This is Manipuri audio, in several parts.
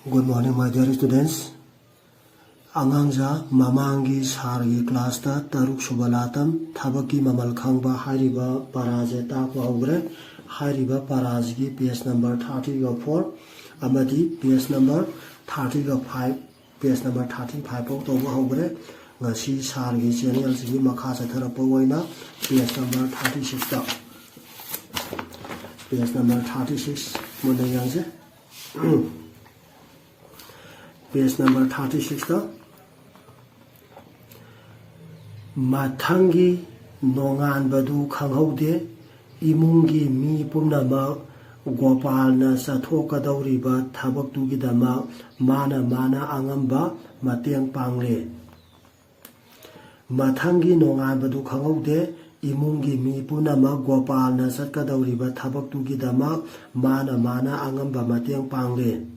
Good morning, my dear students. Angangja mamangi sargi class ta taruk subalatam thabaki mamal khangba hairiba paraje ta paugre hairiba parajgi page number 34 amadi page number 35 page number 35 pok to haugre ngasi sargi channel sigi makha sa thara poina page number 36 ta page number 36 munayang se page number 36 ta Mathangi nongan badu khanghaude imungi mi pumnama Gopalna sathokadauriba thabakdugidama mana angamba mateng pangle Mathangi nongan badu khanghaude imungi mi pumnama Gopalna satkadauriba thabakdugidama mana angamba mateng pangle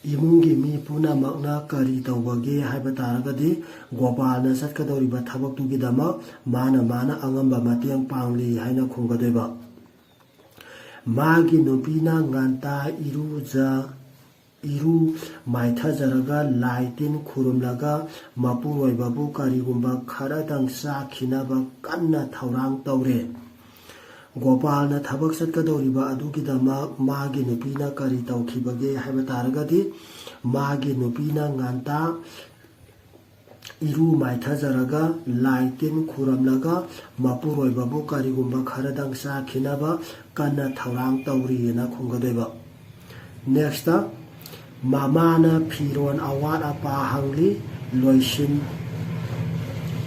Imungi mi puna makna kari tawbage haiba taragadi Gopalna satkadoriba thabakdugidama mana angamba mateng pangli haina khunggadoiba Magi nupina nganta iru maithajaraga laitin khurumlaga mapuroibabu karigumba kharadang sakhinaba kanna thaurang tawre Gopalna thabak satkadoriba adugidama magi nupina kari tawkhibage haiba taragadi magi nupina nganta iru maithajaraga laitin khuramlaga mapuroibabu karigumba kharadang sakhinaba kanna thaurang tawrina khunggadoiba Next mamana phiron awat apa hangli loisin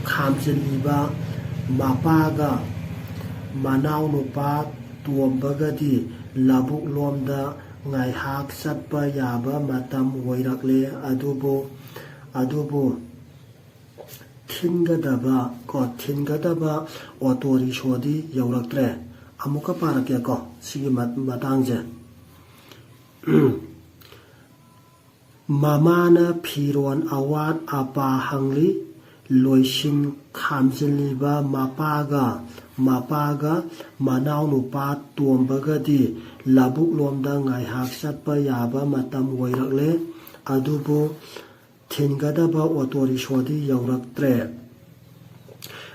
khamjiliba mapaga Manau nupa tuambagadi labuk lomda ngaihak satpa yaba matam wairakle adubo thingadaba otori shodi yauraktre amuka parakya ko sigi matangje mamana phiron awat apa hangli loisin khamjiliba mapaga manau nupa tuambagadi labuk lomda ngaihak satpa yaba matam wairakle adubu thingadaba otori shodi yauraktre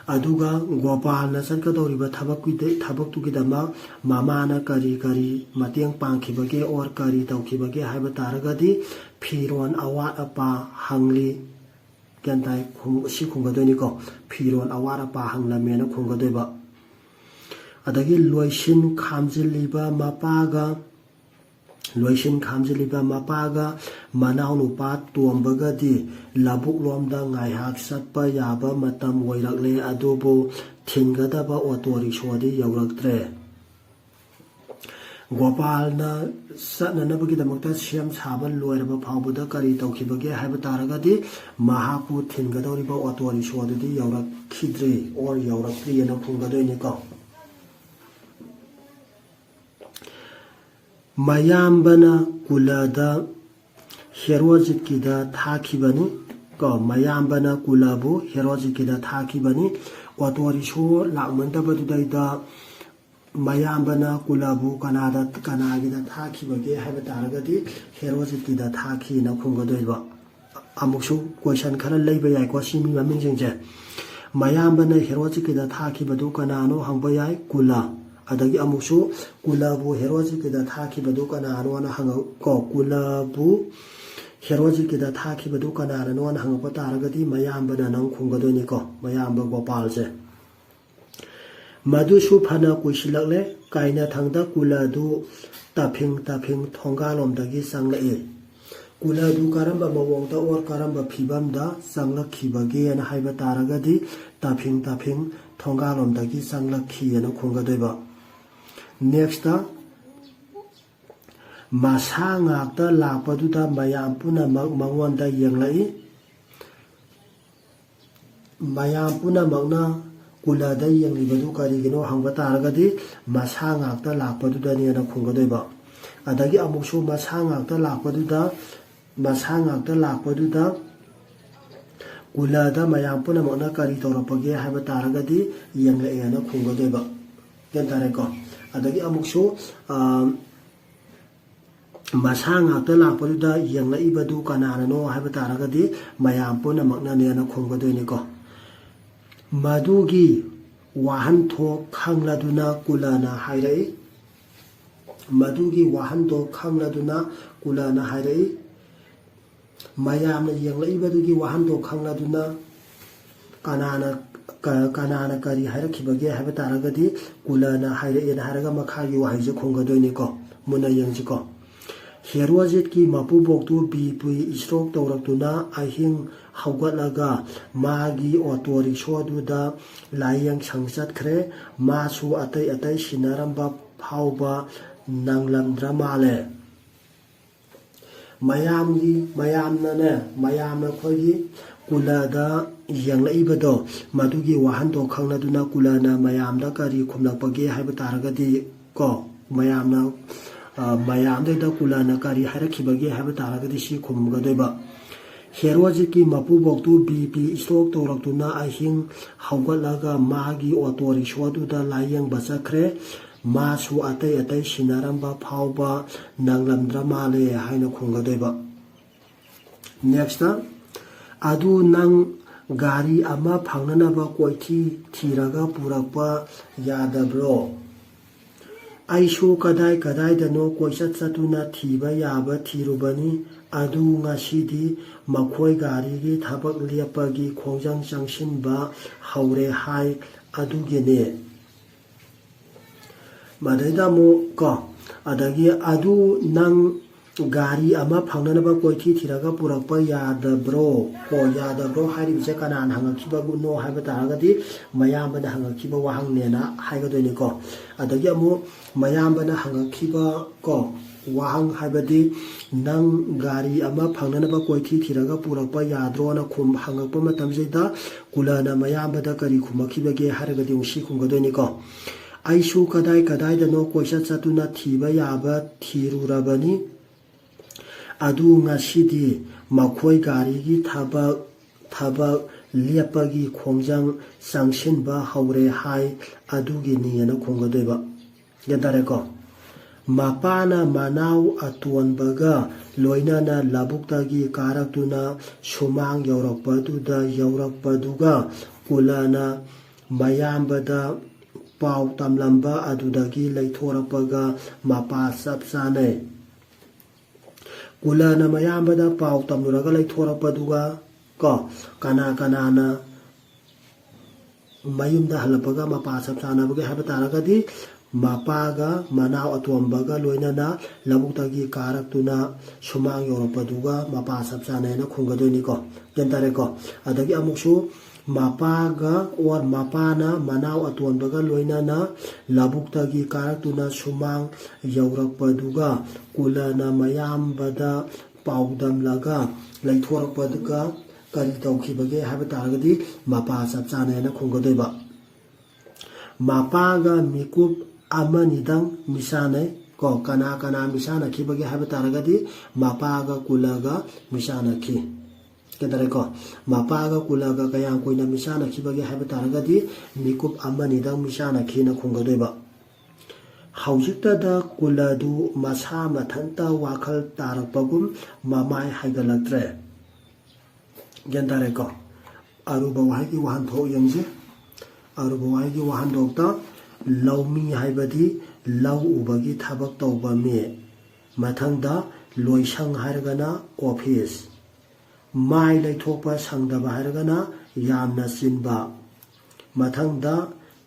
aduga Gopalna satkadoriba thabakdugidama mamana kari mateng pangkhibage or kari tawkhibage haiba taragadi phiron awat apa hangli gantai si khunggadoini ko phiron awat apa hanglamena khunggadoiba adagi loisin khamjiliba mapaga manau nupa tuambagadi labuk lomda ngaihak satpa yaba matam wairakle adubu thingadaba otori shodi yauraktre Gopalna satnanabagidamagta siam saba loiraba phawbada kari tawkhibage haiba taragadi mahapu thingadoriba otori shodi yaurakhidre or yauraktre na khunggadoini ko Mayambana kulada herojikida thakibani ko mayambana kulabu herojikida thakibani otori sho lakmandabadudaida mayambana kulabu kanagida thakibage haiba taragadi herojikida thakina khunggadoiba amuksu question khara leiba yai ko simi mamingsingje mayambana herojikida thakibadu kanano hangba yai kula adagi amuksu kulabu herojikida thakibadu kanano na hangko kulabu herojikida thakibadu kanano na hangpa taragadi mayambana nang khunggadoini ko mayamba Gopalse Madusu phana kuisilakle kaina thangda kuladu taphing thongalomdagi sanglai kuladu karamba mawongda or karamba phibamda sanglakhibage na haiba taragadi taphing thongalomdagi sanglakhiyana khunggadoiba Next masa ngakta lakpaduda mayam punamak mangwanda yenglai mayam punamakna kulada yenglibadu karigino hangba taragadi masa ngakta lakpaduda nena khunggadoiba adagi amuksu masa ngakta lakpaduda kulada mayam punamakna kari tawrapage haiba taragadi yenglaiana khunggadoiba gentare ko adagi amuksu ꯃꯁꯥ ꯉꯥꯛꯇ ꯂꯥꯛꯄꯗꯨꯗ ꯌꯦꯡꯂꯛꯏꯕꯗꯨ ꯀꯅꯥꯅꯅꯣ ꯍꯥꯏꯕ ꯇꯥꯔꯒꯗꯤ ꯃꯌꯥꯝ ꯄꯨꯝꯅꯃꯛꯅꯅꯦꯅ ꯈꯨꯝꯒꯗꯣꯏꯅꯤꯀꯣ ꯃꯗꯨꯒꯤ ꯋꯥꯍꯟꯊꯣꯛ ꯈꯪꯂꯗꯨꯅ ꯀꯨꯂꯅ ꯍꯥꯏꯔꯛꯏ ꯃꯗꯨꯒꯤ ꯋꯥꯍꯟꯊꯣꯛ ꯈꯪꯂꯗꯨꯅ ꯀꯨꯂꯅ ꯍꯥꯏꯔꯛꯏ ꯃꯌꯥꯝꯅ ꯌꯦꯡꯂꯛꯏꯕꯗꯨꯒꯤ ꯋꯥꯍꯟꯊꯣꯛ ꯈꯪꯂꯗꯨꯅ ꯀꯅꯥꯅ ꯀꯔꯤ ꯍꯥꯏꯔꯛꯈꯤꯕꯒꯦ ꯍꯥꯏꯕ ꯇꯥꯔꯒꯗꯤ ꯀꯨꯂꯅ ꯍꯥꯏꯔꯛꯑꯦꯅ ꯍꯥꯏꯔꯒ ꯃꯈꯥꯒꯤ ꯋꯥꯍꯩꯁꯦ ꯈꯨꯝꯒꯗꯣꯏꯅꯤꯀꯣ ꯃꯨꯟꯅ ꯌꯦꯡꯁꯤꯀꯣ ꯍꯦꯔꯣꯖꯤꯠꯀꯤ ꯃꯄꯨꯕꯣꯛꯇꯨ ꯕꯤ ꯏꯁꯇ꯭ꯔꯣꯛ ꯇꯧꯔꯛꯇꯨꯅ ꯑꯍꯤꯡ ꯍꯧꯒꯠꯂꯒ ꯃꯥꯒꯤ ꯑꯣꯇꯣ ꯔꯤꯛꯁꯣꯗꯨꯗ ꯂꯥꯏꯌꯦꯡꯁꯪ ꯆꯠꯈ꯭ꯔꯦ ꯃꯥꯁꯨ ꯑꯇꯩ ꯁꯤꯟꯅꯔꯝꯕ ꯐꯥꯎꯕ ꯅꯪꯂꯝꯗ꯭ꯔ ꯃꯥꯜꯂꯦ ꯃꯌꯥꯝꯅ ꯑꯩꯈꯣꯏꯒꯤ ꯀꯨꯂꯗ ꯌꯦꯡꯂꯛꯏꯕꯗꯣ ꯃꯗꯨꯒꯤ ꯋꯥꯍꯟꯊꯣꯛ ꯈꯪꯂꯗꯨꯅ ꯀꯨꯂꯅ ꯃꯌꯥꯝꯗ ꯀꯔꯤ ꯈꯨꯝꯂꯛꯄꯒꯦ ꯍꯥꯏꯕ ꯇꯥꯔꯒꯗꯤ ꯀꯣ ꯃꯌꯥꯝꯗꯩꯗ ꯀꯨꯂꯅ ꯀꯔꯤ ꯍꯥꯏꯔꯛꯈꯤꯕꯒꯦ ꯍꯥꯏꯕ ꯇꯥꯔꯒꯗꯤ ꯁꯤ ꯈꯨꯝꯒꯗꯣꯏꯕ ꯍꯦꯔꯣꯖꯤꯠꯀꯤ ꯃꯄꯨꯕꯣꯛꯇꯨ ꯕꯤ ꯏꯁꯇ꯭ꯔꯣꯛ ꯇꯧꯔꯛꯇꯨꯅ ꯑꯍꯤꯡ ꯍꯧꯒꯠꯂꯒ ꯃꯥꯒꯤ ꯑꯣꯇꯣ ꯔꯤꯛꯁꯣꯗꯨꯗ ꯂꯥꯏꯌꯦꯡꯕ ꯆꯠꯈ꯭ꯔꯦ 마수 ꯑꯇꯩ ꯁꯤꯟꯅꯔꯝꯕ ꯐꯥꯎꯕ ꯅꯪꯂꯝꯗ꯭ꯔ ꯃꯥꯜꯂꯦ ꯍꯥꯏꯅ ꯈꯨꯝꯒꯗꯣꯏꯕ ꯅꯦꯛꯁꯇ ꯑꯗꯨ ꯅꯪ ꯒꯥꯔꯤ ꯑꯃ ꯐꯪꯅꯅꯕ ꯀꯣꯏꯊꯤ ꯊꯤꯔꯒ ꯄꯨꯔꯛꯄ ꯌꯥꯗꯕ꯭ꯔꯣ ꯑꯩꯁꯨ ꯀꯗꯥꯏꯗꯅꯣ ꯀꯣꯏꯆꯠ ꯆꯠꯇꯨꯅ ꯊꯤꯕ ꯌꯥꯕ ꯊꯤꯔꯨꯕꯅꯤ ꯑꯗꯨ ꯉꯁꯤꯗꯤ ꯃꯈꯣꯏ ꯒꯥꯔꯤꯒꯤ ꯊꯕꯛ ꯂꯦꯞꯄꯒꯤ ꯈꯣꯡꯖꯪ ꯆꯪꯁꯤꯟꯕ ꯍꯧꯔꯦ ꯍꯥꯏ ꯑꯗꯨꯒꯤꯅꯦ ꯃꯗꯩꯗ ꯑꯃꯨꯛ ꯀꯣ ꯑꯗꯒꯤ ꯑꯗꯨ ꯅꯪ ꯒꯥꯔꯤ ꯑꯃ ꯐꯪꯅꯅꯕ ꯀꯣꯏꯊꯤ ꯊꯤꯔꯒ ꯄꯨꯔꯛꯄ ꯌꯥꯗꯕ꯭ꯔꯣ ꯌꯥꯗꯕ꯭ꯔꯣ ꯍꯥꯏꯔꯤꯕꯁꯦ ꯀꯅꯥꯅ ꯍꯪꯉꯛꯈꯤꯕꯅꯣ ꯍꯥꯏꯕ ꯇꯥꯔꯒꯗꯤ ꯃꯌꯥꯝꯕꯅ ꯍꯪꯉꯛꯈꯤꯕ ꯋꯥꯍꯪꯅꯦꯅ ꯍꯥꯏꯒꯗꯣꯏꯅꯤꯀꯣ ꯑꯗꯒꯤ ꯑꯃꯨꯛ ꯃꯌꯥꯝꯕꯅ ꯍꯪꯉꯛꯈꯤꯕ ꯀꯣ ꯋꯥꯍꯪ ꯍꯥꯏꯕꯗꯤ ꯅꯪ ꯒꯥꯔꯤ ꯑꯃ ꯐꯪꯅꯅꯕ ꯀꯣꯏꯊꯤ ꯊꯤꯔꯒ ꯄꯨꯔꯛꯄ ꯌꯥꯗ꯭ꯔꯣꯅ ꯍꯪꯉꯛꯄ ꯃꯇꯝꯁꯤꯗ ꯀꯨꯂꯅ ꯃꯌꯥꯝꯕꯗ ꯀꯔꯤ ꯈꯨꯝꯃꯛꯈꯤꯕꯒꯦ ꯍꯥꯏꯔꯒꯗꯤ ꯁꯤ ꯈꯨꯝꯒꯗꯣꯏꯅꯤꯀꯣ ꯑꯩꯁꯨ ꯀꯗꯥꯏꯗꯅꯣ ꯀꯣꯏꯆꯠ ꯆꯠꯇꯨꯅ ꯊꯤꯕ ꯌꯥꯕ ꯊꯤꯔꯨꯔꯕꯅꯤ ꯑꯗꯨ ꯉꯁꯤꯗꯤ ꯃꯈꯣꯏ ꯒꯥꯔꯤꯒꯤ ꯊꯕꯛ ꯂꯦꯞꯄꯒꯤ ꯈꯣꯡꯖꯪ ꯆꯪꯁꯤꯟꯕ ꯍꯧꯔꯦ ꯍꯥꯏ ꯑꯗꯨꯒꯤꯅꯤꯅ ꯈꯨꯝꯒꯗꯣꯏꯕ ꯒ꯭ꯌꯥꯟ ꯇꯥꯔꯦꯀꯣ ꯃꯄꯥꯅ ꯃꯅꯥꯎ ꯑꯇꯣꯟꯕꯒ ꯂꯣꯏꯅꯅ ꯂꯧꯕꯨꯛꯇꯒꯤ ꯀꯥꯔꯛꯇꯨꯅ ꯁꯨꯃꯥꯡ ꯌꯧꯔꯛꯄꯗꯨꯒ ꯀꯨꯂꯅ ꯃꯌꯥꯝꯕꯗ ꯄꯥꯎ ꯇꯝꯂꯝꯕ ꯑꯗꯨꯗꯒꯤ ꯂꯩꯊꯣꯔꯛꯄꯒ ꯃꯄꯥ ꯆꯞ ꯆꯥꯅꯩ ꯀꯨꯂꯅ ꯃꯌꯥꯝꯕꯗ ꯄꯥꯎ ꯇꯝꯂꯨꯔꯒ ꯂꯩꯊꯣꯔꯛꯄꯗꯨꯒ ꯀꯣ ꯀꯅꯥꯅ ꯃꯌꯨꯝꯗ ꯍꯜꯂꯛꯄꯒ ꯃꯄꯥ ꯆꯞ ꯆꯥꯅꯕꯒꯦ ꯍꯥꯏꯕ ꯇꯥꯔꯒꯗꯤ ꯃꯄꯥꯒ ꯃꯅꯥꯎ ꯑꯇꯣꯝꯕꯒ ꯂꯣꯏꯅꯅ ꯂꯧꯕꯨꯛꯇꯒꯤ ꯀꯥꯔꯛꯇꯨꯅ ꯁꯨꯃꯥꯡ ꯌꯧꯔꯛꯄꯗꯨꯒ ꯃꯄꯥ ꯆꯞ ꯆꯥꯅꯩꯅ ꯈꯨꯝꯒꯗꯣꯏꯅꯤꯀꯣ ꯒ꯭ꯌꯥꯟ ꯇꯥꯔꯦꯀꯣ ꯑꯗꯒꯤ ꯑꯃꯨꯛꯁꯨ ꯃꯄꯥꯅ ꯃꯅꯥꯎ ꯑꯇꯣꯟꯕꯒ ꯂꯣꯏꯅꯅ ꯂꯧꯕꯨꯛꯇꯒꯤ ꯀꯥꯔꯛꯇꯨꯅ ꯁꯨꯃꯥꯡ ꯌꯧꯔꯛꯄꯗꯨꯒ ꯀꯨꯂꯅ ꯃꯌꯥꯝꯕꯗ ꯄꯥꯎꯗꯝꯂꯒ ꯂꯩꯊꯣꯔꯛꯄꯗꯨꯒ ꯀꯔꯤ ꯇꯧꯈꯤꯕꯒꯦ ꯍꯥꯏꯕ ꯇꯥꯔꯒꯗꯤ ꯃꯄꯥ ꯆꯞ ꯆꯥꯅꯩꯅ ꯈꯨꯝꯒꯗꯣꯏꯕ ꯃꯄꯥꯒ ꯃꯤꯀꯨꯞ ꯑꯃꯅꯤꯗꯪ ꯃꯤꯁꯥꯟꯅꯩ ꯀꯣ ꯀꯅꯥ ꯃꯤꯁꯥꯟꯅꯈꯤꯕꯒꯦ ꯍꯥꯏꯕ ꯇꯥꯔꯒꯗꯤ ꯃꯄꯥꯒ ꯀꯨꯂꯒ ꯃꯤꯁꯥꯟꯅꯈꯤ ꯀꯩꯗꯧꯔꯦꯀꯣ ꯃꯄꯥꯒ ꯀꯨꯂꯒ ꯀꯌꯥꯝ ꯀꯨꯏꯅ ꯃꯤꯁꯥꯟꯅꯈꯤꯕꯒꯦ ꯍꯥꯏꯕ ꯇꯥꯔꯒꯗꯤ ꯃꯤꯀꯨꯞ ꯑꯃꯅꯤꯗꯪ ꯃꯤꯁꯥꯟꯅꯈꯤꯅ ꯈꯨꯝꯒꯗꯣꯏꯕ ꯍꯧꯖꯤꯛꯇꯗ ꯀꯨꯂꯗꯨ ꯃꯁꯥ ꯃꯊꯟꯇ ꯋꯥꯈꯜ ꯇꯥꯔꯛꯄꯒꯨꯝ ꯃꯃꯥꯏ ꯍꯥꯏꯒꯠꯂꯛꯇ꯭ꯔꯦ ꯒ꯭ꯌꯥꯟ ꯇꯥꯔꯦꯀꯣ ꯑꯔꯨꯕ ꯋꯥꯍꯩꯒꯤ ꯋꯥꯍꯟꯊꯣꯛ ꯌꯦꯡꯁꯤ ꯑꯔꯨꯕ ꯋꯥꯍꯩꯒꯤ ꯋꯥꯍꯟꯊꯣꯛꯇ ꯂꯧꯃꯤ ꯍꯥꯏꯕꯗꯤ ꯂꯧ ꯎꯕꯒꯤ ꯊꯕꯛ ꯇꯧꯕ ꯃꯤ ꯃꯊꯪꯗ ꯂꯣꯏꯁꯪ ꯍꯥꯏꯔꯒꯅ ꯑꯣꯐꯤꯁ ꯃꯥꯏ ꯂꯩꯊꯣꯛꯄ ꯁꯪꯗꯕ ꯍꯥꯏꯔꯒꯅ ꯌꯥꯝꯅ ꯆꯤꯟꯕ ꯃꯊꯪꯗ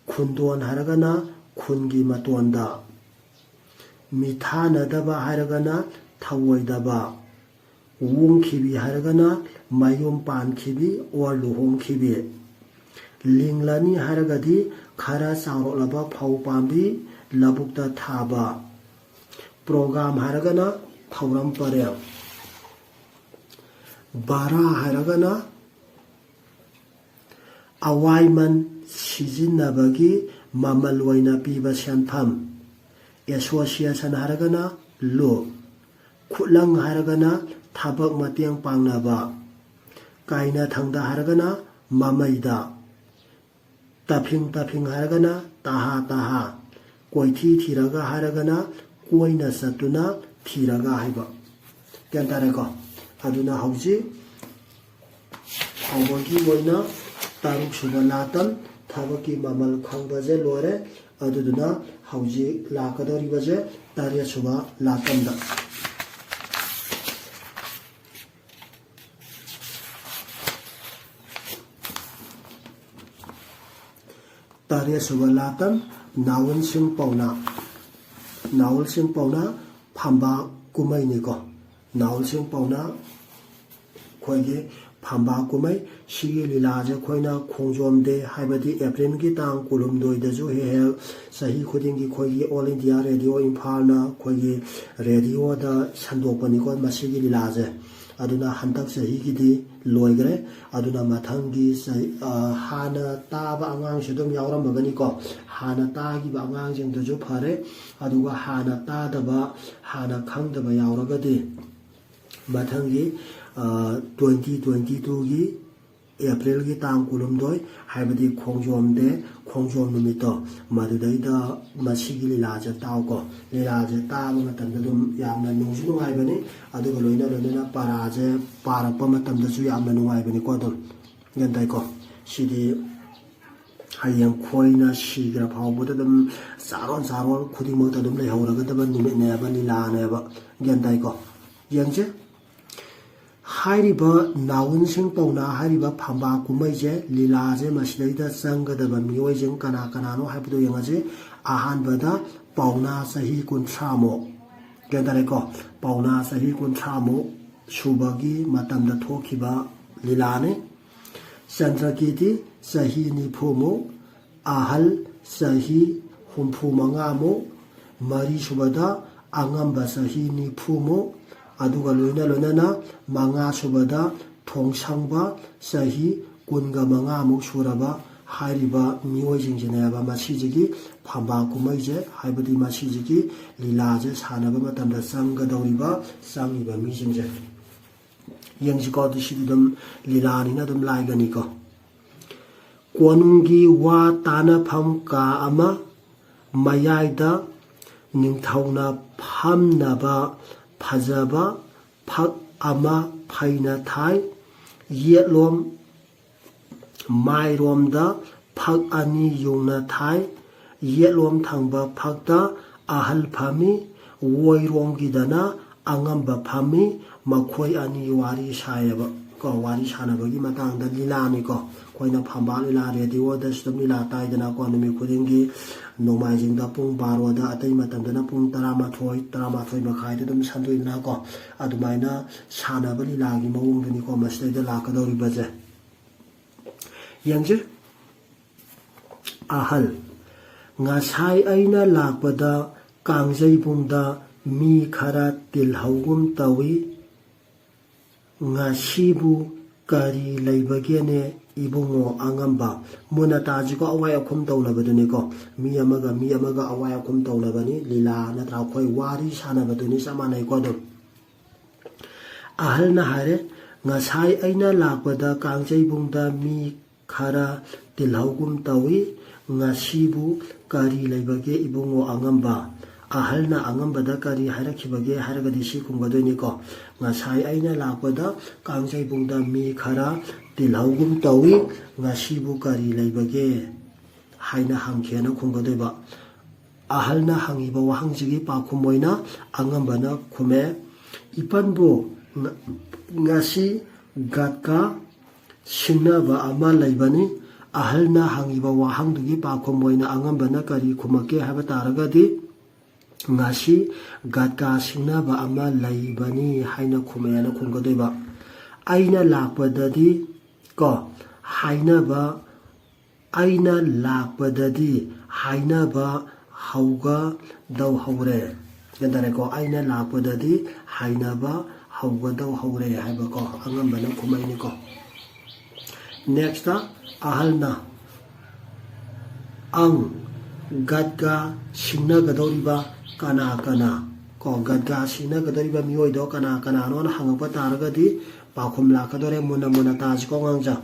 ꯈꯨꯟꯗꯣꯟ ꯍꯥꯏꯔꯒꯅ ꯈꯨꯟꯒꯤ ꯃꯇꯣꯟꯗ ꯃꯤꯊꯥꯅꯗꯕ ꯍꯥꯏꯔꯒꯅ ꯊꯧꯑꯣꯏꯗꯕ ꯋꯣꯡꯈꯤꯕꯤ ꯍꯥꯏꯔꯒꯅ ꯃꯌꯨꯝ ꯄꯥꯟꯈꯤꯕꯤ ꯑꯣꯔ ꯂꯨꯍꯣꯡꯈꯤꯕꯤ ꯂꯤꯡꯂꯅꯤ ꯍꯥꯏꯔꯒꯗꯤ ꯈꯔ ꯆꯥꯎꯔꯛꯂꯕ ꯐꯧ ꯄꯥꯝꯕꯤ ꯂꯧꯕꯨꯛꯇ ꯊꯥꯕ ꯄ꯭ꯔꯣꯒ꯭ꯔꯥꯝ ꯍꯥꯏꯔꯒꯅ ꯊꯧꯔꯝ ꯄꯔꯦꯡ ꯕꯥꯔꯥ ꯍꯥꯏꯔꯒꯅ ꯑꯋꯥꯏꯃꯟ ꯁꯤꯖꯤꯟꯅꯕꯒꯤ ꯃꯃꯜ ꯑꯣꯏꯅ ꯄꯤꯕ ꯁꯦꯟꯐꯝ ꯑꯦꯁꯣꯁꯤꯌꯦꯁꯟ ꯍꯥꯏꯔꯒꯅ ꯂꯨꯞ ꯈꯨꯠꯂꯪ ꯍꯥꯏꯔꯒꯅ ꯊꯕꯛ ꯃꯇꯦꯡ ꯄꯥꯡꯅꯕ ꯀꯥꯏꯅꯊꯪꯗ ꯍꯥꯏꯔꯒꯅ ꯃꯃꯩꯗ ꯇꯐꯤꯡ ꯍꯥꯏꯔꯒꯅ ꯇꯍꯥ ꯀꯣꯏꯊꯤ ꯊꯤꯔꯒ ꯍꯥꯏꯔꯒꯅ ꯀꯣꯏꯅ ꯆꯠꯇꯨꯅ thiraga haiba gyan tare ko aduna hauji haubogi moina taruk suba latam thabaki mamal khangba je lore aduduna hauji lakadori baje tariya suba latam da tariya suba latam nawal sing pauna phamba kumai ni ko nawal sing pauna khoige phamba kumai sigi lila je khoina khongjom de haibadi April gi tang kulum doi da ju he sahi khuding gi khoigi All India Radio Imphal na khoigi radio da sandopani ko masigi lila je aduna hantak sahi gi di loigre aduna mathangi hana taba angang shudum yawram bagani ko hana ta gi ba angang jing du ju phare aduga hana ta da ba hana khang da ba yawraga di mathangi 2022 gi April gi tang kulum doi haibadi khongjom de khongjom numito madudai da masigi lila ja taw ko lila ja ta ma tan dum yamna nungsu ngai bani aduga loina para je para pa ma tam da su yamna nungai bani ko dum yan dai ko sidi hayang khoina sigra phawbu da dum saron khudi mo ta dum lai hawraga da ban ni ne ba lila ne ba yan dai ko yang je hairiba nawun sing pauna hairiba phamba kumai je lila je masidai sanga da mioi jeng kana no haibdu yanga je ahan bada pauna sahi kun thamo gendare ko pauna sahi kun thamo subagi matam da thokiba lila ne chandrakiti sahi ni phumo ahal sahi humphu mangamo mari subada angamba sahi ni phumo aduga loina na manga subada thongsangba sahi kunga manga muk suraba hairiba mioi jingjina ba masijigi phamba kumai je haibadi masijigi lila je sanaba matamda sanga doriba sangiba mi jingje yangji ko disidum lila ni na dum laigani ko konungi wa tana pham ka ama mayaida ningthauna phamnaba phajaba phak ama phaina thai yetlom mairom da phak ani yungna thai yetlom thangba phakta ahal phami woirom gidana angamba phami makhoi ani wari sayaba ko wari sanaba gi matang da lila ni ko koina phamba lila radio da stum lila tai dana ko numi khudingi nomai jing da pung baro da atai matam dana pung 13 makhai da dum sandui na ko adumaina sanaba lila gi mawung ni ko mastai da lakadori baje yangje ahal ngasai aina lakpada kangjai bungda mi khara tilhaugum tawi ngasibu kari laibagene ibungo angamba munata jiko awai akhum tawnabaduni ko mi amaga awai akhum tawnabani lila natra khoi wari sanabaduni samanai ko dum ahal na hare ngasai aina lakpada kangjai bungda mi khara tilhaugum tawi ngasibu kari laibage ibungo angamba ahalna angambada kari hairakibage hairagadi si khungbadoini ko ngasai aina lakpada kangjai bungda mi khara tilhaugum tawi ngasibu kari laibage haina hangkhena khungbadoiba ahalna hangiba wahangjigi pakhumoina angambana khume ipanbo ngasi gatka singnaba ama laibani ahalna hangiba wahangdugi pakhumoina angambana kari khumake haba taragadi ngasi gatka singnaba ama laibani haina khumena khunggadoiba aina lakpadadi ko hainaba aina lakpadadi hainaba hauga dau haure gandare ko aina lakpadadi hainaba hauga dau haure haiba ko angambana khumaini ko next ahalna ang gatka singnagadoriba kana ko gadga singnagadoriba mioi do kana no hangapa taragadi pakhum lakadore muna taj ko ngangja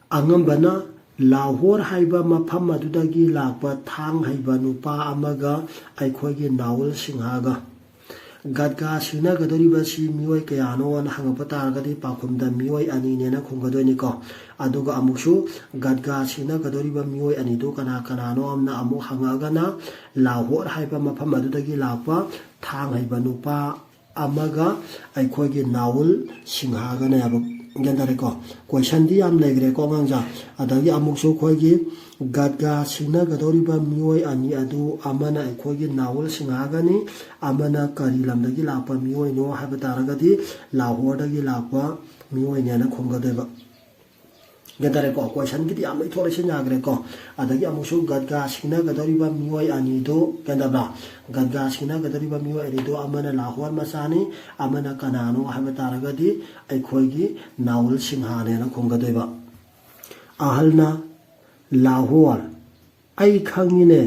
angambana lahor haiba mafam adudagi lakpa thang haiba nupa amaga aikhoigi nawul singhaga ꯒꯠꯒꯥ ꯁꯤꯖꯤꯟꯅꯒꯗꯧꯔꯤꯕꯁꯤ ꯃꯤꯑꯣꯏ ꯀꯌꯥꯅꯣꯅ ꯍꯪꯉꯛꯄ ꯇꯥꯔꯒꯗꯤ ꯄꯥꯎꯈꯨꯝꯗ ꯃꯤꯑꯣꯏ ꯑꯅꯤꯅꯦꯅ ꯈꯨꯝꯒꯗꯣꯏꯅꯤꯀꯣ ꯑꯗꯨꯒ ꯑꯃꯨꯛꯁꯨ ꯒꯠꯒꯥ ꯁꯤꯖꯤꯟꯅꯒꯗꯧꯔꯤꯕ ꯃꯤꯑꯣꯏ ꯑꯅꯤꯗꯨ ꯀꯅꯥ ꯀꯅꯥꯅꯣ ꯑꯃꯅ ꯑꯃꯨꯛ ꯍꯪꯉꯛꯑꯒꯅ ꯂꯥꯍꯣꯔ ꯍꯥꯏꯕ ꯃꯐꯝ ꯑꯗꯨꯗꯒꯤ ꯂꯥꯛꯄ ꯊꯥꯡ ꯍꯩꯕ ꯅꯨꯄꯥ ꯑꯃꯒ ꯑꯩꯈꯣꯏꯒꯤ ꯅꯥꯎꯜ ꯁꯤꯡꯍꯥꯒꯅꯦꯕ ꯒ꯭ꯌꯥꯟ ꯇꯥꯔꯦꯀꯣ ꯀꯣꯏꯁꯟꯗꯤ ꯌꯥꯝ ꯂꯩꯈ꯭ꯔꯦꯀꯣ ꯑꯉꯥꯡꯖꯥ ꯑꯗꯒꯤ ꯑꯃꯨꯛꯁꯨ ꯑꯩꯈꯣꯏꯒꯤ ꯒꯠꯒꯥ ꯁꯤꯖꯤꯟꯅꯒꯗꯧꯔꯤꯕ ꯃꯤꯑꯣꯏ ꯑꯅꯤ ꯑꯗꯨ ꯑꯃꯅ ꯑꯩꯈꯣꯏꯒꯤ ꯅꯥꯎꯜ ꯁꯤꯡꯍꯥꯒꯅꯤ ꯑꯃꯅ ꯀꯔꯤ ꯂꯝꯗꯒꯤ ꯂꯥꯛꯄ ꯃꯤꯑꯣꯏꯅꯣ ꯍꯥꯏꯕ ꯇꯥꯔꯒꯗꯤ ꯂꯥꯍꯣꯔꯗꯒꯤ ꯂꯥꯛꯄ ꯃꯤꯑꯣꯏꯅꯦꯅ ꯈꯨꯝꯒꯗꯣꯏꯕ ꯒ꯭ꯌꯥꯟ ꯇꯥꯔꯦꯀꯣ ꯀꯣꯏꯁꯟꯒꯤꯗꯤ ꯌꯥꯝ ꯂꯩꯊꯣꯛ ꯂꯩꯁꯤꯟ ꯌꯥꯈ꯭ꯔꯦꯀꯣ ꯑꯗꯒꯤ ꯑꯃꯨꯛꯁꯨ ꯒꯠꯒꯥ ꯁꯤꯖꯤꯟꯅꯒꯗꯧꯔꯤꯕ ꯃꯤꯑꯣꯏ ꯑꯅꯤꯗꯨ ꯒ꯭ꯌꯥꯟ ꯇꯥꯕ꯭ꯔꯥ ꯒꯠꯒꯥ ꯁꯤꯖꯤꯟꯅꯒꯗꯧꯔꯤꯕ ꯃꯤꯑꯣꯏ ꯑꯅꯤꯗꯨ ꯑꯃꯅ ꯂꯥꯍꯣꯔ ꯃꯆꯥꯅꯤ ꯑꯃꯅ ꯀꯅꯥꯅꯣ ꯍꯥꯏꯕ ꯇꯥꯔꯒꯗꯤ ꯑꯩꯈꯣꯏꯒꯤ ꯅꯥꯎꯜ ꯁꯤꯡꯍꯥꯅꯦꯅ ꯈꯨꯝꯒꯗꯣꯏꯕ ꯑꯍꯜꯅ ꯂꯥꯍꯣꯔ ꯑꯩ ꯈꯪꯉꯤꯅꯦ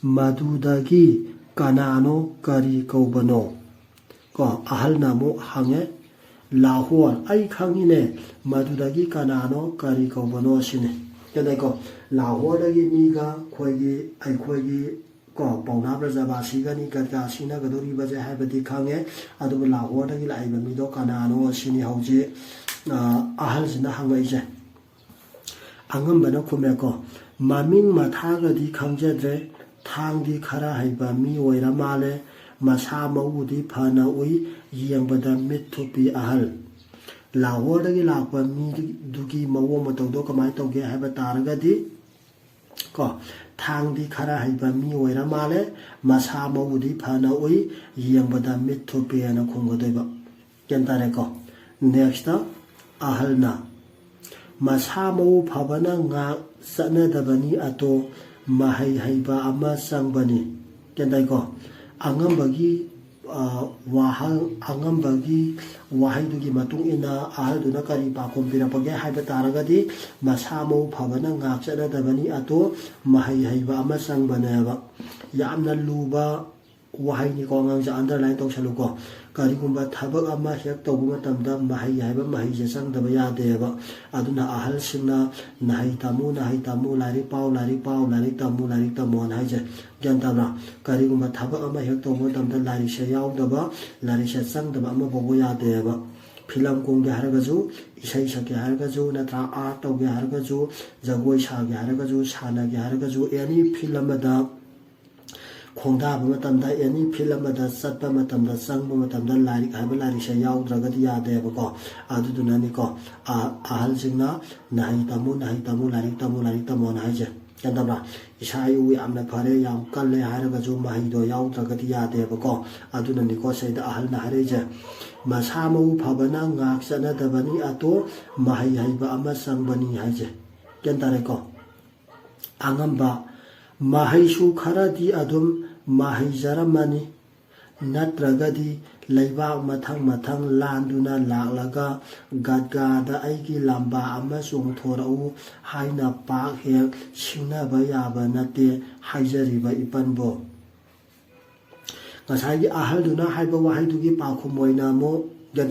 ꯃꯗꯨꯗꯒꯤ ꯀꯅꯥꯅꯣ ꯀꯔꯤ ꯀꯧꯕꯅꯣ ꯀꯣ ꯑꯍꯜꯅ ꯑꯃꯨꯛ ꯍꯪꯉꯦ ꯂꯥꯍꯣꯔ ꯑꯩ ꯈꯪꯉꯤꯅꯦ ꯃꯗꯨꯗꯒꯤ ꯀꯅꯥꯅꯣ ꯀꯔꯤ ꯀꯧꯕꯅꯣ ꯁꯤꯅꯤ ꯀꯩꯗꯩꯀꯣ ꯂꯥꯍꯣꯔꯗꯒꯤ ꯃꯤꯒ ꯑꯩꯈꯣꯏꯒꯤ ꯀꯣ ꯄꯥꯎꯅꯥ ꯕ꯭ꯔꯖꯕꯥꯁꯤꯒꯅꯤ ꯒꯠꯒꯥ ꯁꯤꯖꯤꯟꯅꯒꯗꯧꯔꯤꯕꯁꯦ ꯍꯥꯏꯕꯗꯤ ꯈꯪꯉꯦ ꯑꯗꯨꯕꯨ ꯂꯥꯍꯣꯔꯗꯒꯤ ꯂꯥꯛꯏꯕ ꯃꯤꯗꯣ ꯀꯅꯥꯅꯣ ꯁꯤꯅꯤ ꯍꯧꯖꯤꯛ ꯑꯍꯜꯁꯤꯅ ꯍꯪꯉꯛꯏꯁꯦ ꯑꯉꯝꯕꯅ ꯈꯨꯝꯃꯦꯀꯣ ꯃꯃꯤꯡ ꯃꯊꯥꯒꯗꯤ ꯈꯪꯖꯗ꯭ꯔꯦ ꯊꯥꯡꯗꯤ ꯈꯔ ꯍꯩꯕ ꯃꯤ ꯑꯣꯏꯔ ꯃꯥꯜꯂꯦ ꯃꯁꯥ ꯃꯎꯗꯤ ꯐꯅ ꯎꯏ ꯌꯦꯡꯕꯗ ꯃꯤꯠ ꯊꯨꯞꯄꯤ ꯑꯍꯜ ꯂꯥꯍꯣꯔꯗꯒꯤ ꯂꯥꯛꯄ ꯃꯤꯗꯨꯒꯤ ꯃꯑꯣꯡ ꯃꯇꯧꯗꯣ ꯀꯃꯥꯏꯅ ꯇꯧꯒꯦ ꯍꯥꯏꯕ ꯇꯥꯔꯒꯗꯤ ꯀꯣ ꯊꯥꯡꯗꯤ ꯈꯔ ꯍꯩꯕ ꯃꯤ ꯑꯣꯏꯔ ꯃꯥꯜꯂꯦ ꯃꯁꯥ ꯃꯎꯗꯤ ꯐꯅ ꯎꯏ ꯌꯦꯡꯕꯗ ꯃꯤꯠ ꯊꯨꯞꯄꯦꯅ ꯈꯨꯝꯒꯗꯣꯏꯕ ꯒ꯭ꯌꯥꯟ ꯇꯥꯔꯦꯀꯣ ꯅꯦꯛꯁꯇ ꯑꯍꯜꯅ ꯃꯁꯥ ꯃꯎ ꯐꯕꯅ ꯉꯥꯛ ꯆꯠꯅꯗꯕꯅꯤ ꯑꯇꯣ ꯃꯍꯩ ꯍꯩꯕ ꯑꯃ ꯆꯪꯕꯅꯤ ꯒ꯭ꯌꯥꯟ ꯇꯥꯏꯀꯣ ꯑꯉꯝꯕꯒꯤ ꯋꯥꯍꯩꯗꯨꯒꯤ ꯃꯇꯨꯡ ꯏꯟꯅ ꯑꯍꯜꯗꯨꯅ ꯀꯔꯤ ꯄꯥꯎꯈꯨꯝ ꯄꯤꯔꯛꯄꯒꯦ ꯍꯥꯏꯕ ꯇꯥꯔꯒꯗꯤ ꯃꯁꯥ ꯃꯎ ꯐꯕꯅ ꯉꯥꯛ ꯆꯠꯅꯗꯕꯅꯤ ꯑꯇꯣ ꯃꯍꯩ ꯍꯩꯕ ꯑꯃ ꯆꯪꯕꯅꯦꯕ ꯌꯥꯝꯅ ꯂꯨꯕ ꯋꯥꯍꯩꯅꯤꯀꯣ ꯑꯉꯥꯡꯁꯦ ꯑꯟꯗꯔꯂꯥꯏꯟ ꯇꯧꯁꯜꯂꯨꯀꯣ ꯀꯔꯤꯒꯨꯝꯕ ꯊꯕꯛ ꯑꯃ ꯍꯦꯛ ꯇꯧꯕ ꯃꯇꯝꯗ ꯃꯍꯩ ꯍꯥꯏꯕ ꯃꯍꯩꯁꯦ ꯆꯪꯗꯕ ꯌꯥꯗꯦꯕ ꯑꯗꯨꯅ ꯑꯍꯜꯁꯤꯡꯅ ꯅꯍꯩ ꯇꯝꯃꯨ ꯂꯥꯏꯔꯤꯛ ꯄꯥꯎ ꯂꯥꯏꯔꯤꯛ ꯇꯝꯃꯣꯅ ꯍꯥꯏꯁꯦ ꯒ꯭ꯌꯥꯟ ꯇꯥꯕ꯭ꯔꯥ ꯀꯔꯤꯒꯨꯝꯕ ꯊꯕꯛ ꯑꯃ ꯍꯦꯛ ꯇꯧꯕ ꯃꯇꯝꯗ ꯂꯥꯏꯔꯤꯛꯁꯦ ꯌꯥꯎꯗꯕ ꯂꯥꯏꯔꯤꯛꯁꯦ ꯆꯪꯗꯕ ꯑꯃ ꯐꯥꯎꯕ ꯌꯥꯗꯦꯕ ꯐꯤꯂꯝ ꯀꯨꯝꯒꯦ ꯍꯥꯏꯔꯒꯁꯨ ꯏꯁꯩ ꯁꯛꯀꯦ ꯍꯥꯏꯔꯒꯁꯨ ꯅꯠꯇ꯭ꯔꯒ ꯑꯥꯔꯠ ꯇꯧꯒꯦ ꯍꯥꯏꯔꯒꯁꯨ ꯖꯒꯣꯏ ꯁꯥꯒꯦ ꯍꯥꯏꯔꯒꯁꯨ ꯁꯥꯟꯅꯒꯦ ꯍꯥꯏꯔꯒꯁꯨ ꯑꯦꯅꯤ ꯐꯤꯜ ꯑꯃꯗ ꯈꯣꯡꯗꯥꯕ ꯃꯇꯝꯗ ꯑꯦꯅꯤ ꯐꯤꯜ ꯑꯃꯗ ꯆꯠꯄ ꯃꯇꯝꯗ ꯆꯪꯕ ꯃꯇꯝꯗ ꯂꯥꯏꯔꯤꯛ ꯍꯥꯏꯕ ꯂꯥꯏꯔꯤꯛꯁꯦ ꯌꯥꯎꯗ꯭ꯔꯒꯗꯤ ꯌꯥꯗꯦꯕꯀꯣ ꯑꯗꯨꯗꯨꯅꯅꯤꯀோ ꯑꯍꯜꯁꯤꯡꯅ ꯅꯍꯩ ꯇꯝꯃꯨ ꯂꯥꯏꯔꯤꯛ ꯇꯝꯃꯣꯅ ꯍꯥꯏꯁꯦ ꯒ꯭ꯌꯥꯟ ꯇꯥꯕ꯭ꯔꯥ ꯏꯁꯥ ꯏꯎ ꯌꯥꯝꯅ ꯐꯔꯦ ꯌꯥꯝ ꯀꯜꯂꯦ ꯍꯥꯏꯔꯒꯁꯨ ꯃꯍꯩꯗꯣ ꯌꯥꯎꯗ꯭ꯔꯒꯗꯤ ꯌꯥꯗꯦꯕꯀꯣ ꯑꯗꯨꯅꯅꯤꯀꯣ ꯁꯤꯗ ꯑꯍꯜꯅ ꯍꯥꯏꯔꯛꯏꯁꯦ ꯃꯁꯥ ꯃꯎ ꯐꯕꯅ ꯉꯥꯛ ꯆꯠꯅꯗꯕꯅꯤ ꯑꯇꯣ ꯃꯍꯩ ꯍꯩꯕ ꯑꯃ ꯆꯪꯕꯅꯤ ꯍꯥꯏꯁꯦ ꯒ꯭ꯌꯥꯟ ꯇꯥꯔꯦꯀꯣ ꯑꯉꯝꯕ ꯃꯍꯩꯁꯨ ꯈꯔꯗꯤ ꯑꯗꯨꯝ ꯃꯍꯩꯖꯔꯝꯃꯅꯤ ꯅꯠꯇ꯭ꯔꯒꯗꯤ ꯂꯩꯕꯥꯛ ꯃꯊꯪ ꯂꯥꯟꯗꯨꯅ ꯂꯥꯛꯂꯒ ꯒꯠꯒꯥꯗ ꯑꯩꯒꯤ ꯂꯝꯕꯥ ꯑꯃ ꯆꯣꯡꯊꯣꯔꯛꯎ ꯍꯥꯏꯅ ꯄꯥꯛ ꯍꯦꯛ ꯁꯤꯡꯅꯕ ꯌꯥꯕ ꯅꯠꯇꯦ ꯍꯥꯏꯖꯔꯤꯕ ꯏꯄꯟꯕꯣ ꯉꯁꯥꯏꯒꯤ ꯑꯍꯜꯗꯨꯅ ꯍꯥꯏꯕ ꯋꯥꯍꯩꯗꯨꯒꯤ ꯄꯥꯎꯈꯨꯝ ꯑꯣꯏꯅ ꯑꯃꯨꯛ ꯒ꯭ꯌꯥꯟ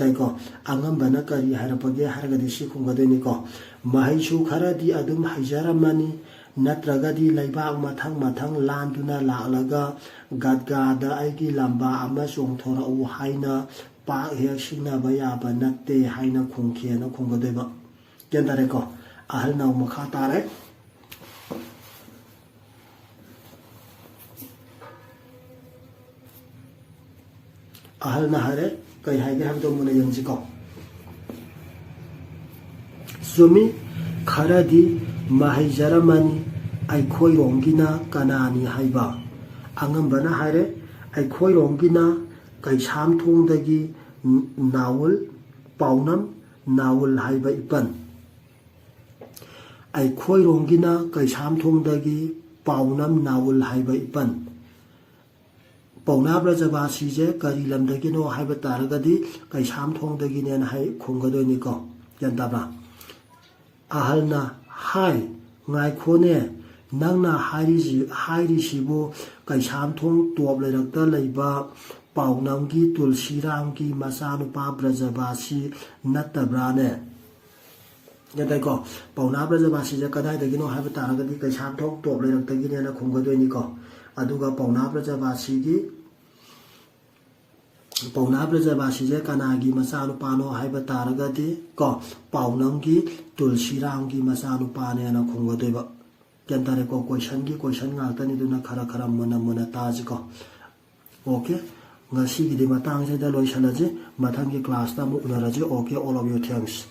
ꯑꯉꯝꯕꯅ ꯀꯔꯤ ꯍꯥꯏꯔꯛꯄꯒꯦ ꯍꯥꯏꯔꯒꯗꯤ ꯁꯤ ꯈꯨꯝꯒꯗꯣꯏꯅꯤꯀꯣ ꯃꯍꯩꯁꯨ ꯈꯔꯗꯤ ꯑꯗꯨꯝ ꯍꯩꯖꯔꯝꯃꯅꯤ ꯅꯠꯇ꯭ꯔꯒꯗꯤ ꯂꯩꯕꯥꯛ ꯃꯊꯪ ꯂꯥꯟꯗꯨꯅ ꯂꯥꯛꯂꯒ ꯒꯠꯒꯥꯗ ꯑꯩꯒꯤ ꯂꯝꯕꯥ ꯑꯃ ꯆꯣꯡꯊꯣꯔꯛꯎ ꯍꯥꯏꯅ ꯄꯥꯛ ꯍꯦꯛ ꯁꯤꯡꯅꯕ ꯌꯥꯕ ꯅꯠꯇꯦ ꯍꯥꯏꯅ ꯈꯨꯝꯈꯤꯑꯅ ꯈꯨꯝꯒꯗꯣꯏꯕ ꯒ꯭ꯌꯥꯟ ꯇꯥꯔꯦꯀꯣ ꯑꯍꯜꯅ ꯃꯈꯥ ꯇꯥꯔꯦ ꯑꯍꯜꯅ ꯍꯥꯏꯔꯦ ꯀꯩ ꯍꯥꯏꯒꯦ ꯍꯥꯏꯕꯗꯣ ꯃꯨꯟꯅ ꯌꯦꯡꯁꯤꯀꯣ ꯆꯨꯝꯃꯤ ꯈꯔꯗꯤ ꯃꯍꯩꯖꯔꯝꯃꯅꯤ ꯑꯩꯈꯣꯏꯔꯣꯝꯒꯤꯅ ꯀꯅꯥꯅꯤ ꯍꯥꯏꯕ ꯑꯉꯝꯕꯅ ꯍꯥꯏꯔꯦ ꯑꯩꯈꯣꯏꯔꯣꯝꯒꯤꯅ ꯀꯩꯁꯥꯝꯊꯣꯡꯗꯒꯤ ꯅꯥꯎꯜ ꯄꯥꯎꯅꯝ ꯅꯥꯎꯜ ꯍꯥꯏꯕ ꯏꯄꯟ ꯑꯩꯈꯣꯏꯔꯣꯝꯒꯤꯅ ꯀꯩꯁꯥꯝꯊꯣꯡꯗꯒꯤ ꯄꯥꯎꯅꯝ ꯅꯥꯎꯜ ꯍꯥꯏꯕ ꯏꯄꯟ ꯄꯥꯎꯅꯥ ꯕ꯭ꯔꯖꯕꯥꯁꯤꯁꯦ ꯀꯔꯤ ꯂꯝꯗꯒꯤꯅꯣ ꯍꯥꯏꯕ ꯇꯥꯔꯒꯗꯤ ꯀꯩꯁꯥꯝꯊꯣꯡꯗꯒꯤꯅꯦꯅ ꯈꯨꯝꯒꯗꯣꯏꯅꯤꯀꯣ ꯒ꯭ꯌꯥꯟ ꯇꯥꯕ꯭ꯔꯥ ꯑꯍꯜꯅ ꯍꯥꯏ ꯉꯥꯏꯈꯣꯅꯦ ꯅꯪꯅ ꯍꯥꯏꯔꯤꯁꯤꯕꯨ ꯀꯩꯁꯥꯝꯊꯣꯡ ꯇꯣꯞ ꯂꯩꯔꯛꯇ ꯂꯩꯕ ꯄꯥꯎꯅꯝꯒꯤ ꯇꯨꯜꯁꯤꯔꯥꯝꯒꯤ ꯃꯆꯥꯅꯨꯄꯥ ꯕ꯭ꯔꯖꯕꯥꯁꯤ ꯅꯠꯇꯕ꯭ꯔꯥꯅꯦ ꯒ꯭ꯌꯥꯟ ꯄꯥꯎꯅꯥ ꯕ꯭ꯔꯖꯕꯥꯁꯤꯁꯦ ꯀꯗꯥꯏꯗꯒꯤꯅꯣ ꯍꯥꯏꯕ ꯇꯥꯔꯒꯗꯤ ꯀꯩꯁꯥꯝꯊꯣꯡ ꯇꯣꯞ ꯂꯩꯔꯛꯇꯒꯤꯅꯦꯅ ꯈꯨꯝꯒꯗꯣꯏꯅꯤꯀꯣ ꯑꯗꯨꯒ ꯄꯥꯎꯅꯥ ꯕ꯭ꯔꯖꯕꯥꯁꯤꯒꯤ ꯄꯥꯎꯅꯥ ꯕ꯭ꯔꯖꯕꯥꯁꯤꯁꯦ ꯀꯅꯥꯒꯤ ꯃꯆꯥꯅꯨꯄꯥꯅꯣ ꯍꯥꯏꯕ ꯇꯥꯔꯒꯗꯤ ꯀꯣ ꯄꯥꯎꯅꯝꯒꯤ ꯇꯨꯜꯁꯤꯔꯥꯝꯒꯤ ꯃꯆꯥꯅꯨꯄꯥꯅꯦꯅ ꯈꯨꯝꯒꯗꯣꯏꯕ ꯒ꯭ꯌꯥꯟ ꯇꯥꯔꯦꯀꯣ ꯀꯣꯏꯁꯟ ꯉꯥꯛꯇꯅꯤ ꯑꯗꯨꯅ ꯈꯔ ꯃꯨꯟꯅ ꯇꯥꯁꯤꯀꯣ okay ngasi gidi matang sida loisalasi mathang ki class ta mu unaraji okay all of you thanks